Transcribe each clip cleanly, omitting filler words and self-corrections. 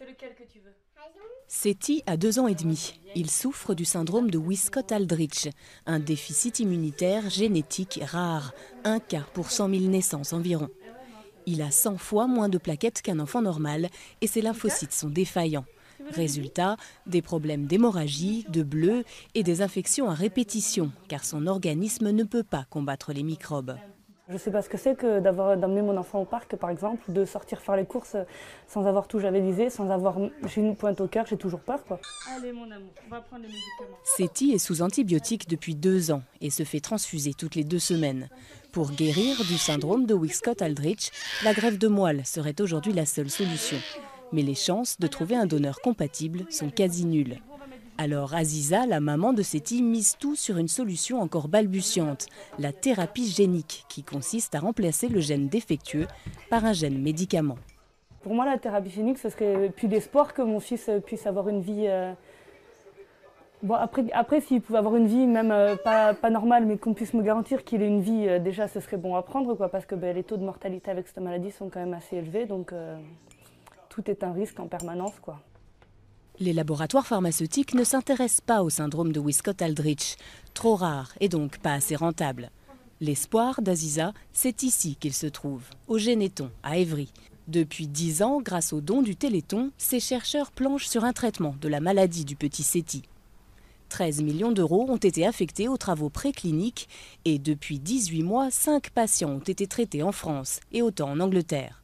C'est lequel que tu veux? Seti a 2 ans et demi. Il souffre du syndrome de Wiskott-Aldrich, un déficit immunitaire génétique rare, 1 cas pour 100 000 naissances environ. Il a 100 fois moins de plaquettes qu'un enfant normal et ses lymphocytes sont défaillants. Résultat, des problèmes d'hémorragie, de bleus et des infections à répétition, car son organisme ne peut pas combattre les microbes. Je ne sais pas ce que c'est que d'emmener mon enfant au parc, par exemple, de sortir faire les courses sans avoir tout javelisé, sans avoir... J'ai une pointe au cœur, j'ai toujours peur, quoi. Allez mon amour, on va prendre les médicaments. Seti est sous antibiotiques depuis 2 ans et se fait transfuser toutes les 2 semaines. Pour guérir du syndrome de Wiskott-Aldrich, la greffe de moelle serait aujourd'hui la seule solution. Mais les chances de trouver un donneur compatible sont quasi nulles. Alors Aziza, la maman de Seti, mise tout sur une solution encore balbutiante, la thérapie génique, qui consiste à remplacer le gène défectueux par un gène médicament. Pour moi, la thérapie génique, ce serait plus d'espoir que mon fils puisse avoir une vie... Bon, après s'il pouvait avoir une vie, même pas normale, mais qu'on puisse me garantir qu'il ait une vie, déjà, ce serait bon à prendre, quoi, parce que les taux de mortalité avec cette maladie sont quand même assez élevés, donc tout est un risque en permanence, quoi. Les laboratoires pharmaceutiques ne s'intéressent pas au syndrome de Wiskott-Aldrich, trop rare et donc pas assez rentable. L'espoir d'Aziza, c'est ici qu'il se trouve, au Généton, à Évry. Depuis 10 ans, grâce aux dons du Téléthon, ces chercheurs planchent sur un traitement de la maladie du petit Seti. 13 millions d'euros ont été affectés aux travaux précliniques et depuis 18 mois, 5 patients ont été traités en France et autant en Angleterre.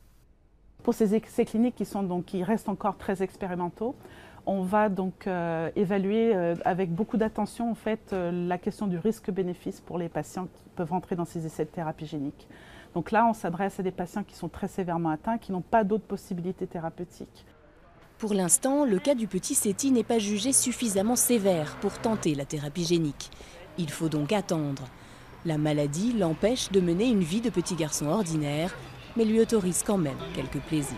Pour ces essais cliniques qui restent encore très expérimentaux, on va donc évaluer avec beaucoup d'attention en fait, la question du risque-bénéfice pour les patients qui peuvent entrer dans ces essais de thérapie génique. Donc là, on s'adresse à des patients qui sont très sévèrement atteints, qui n'ont pas d'autres possibilités thérapeutiques. Pour l'instant, le cas du petit Seti n'est pas jugé suffisamment sévère pour tenter la thérapie génique. Il faut donc attendre. La maladie l'empêche de mener une vie de petit garçon ordinaire, mais lui autorise quand même quelques plaisirs.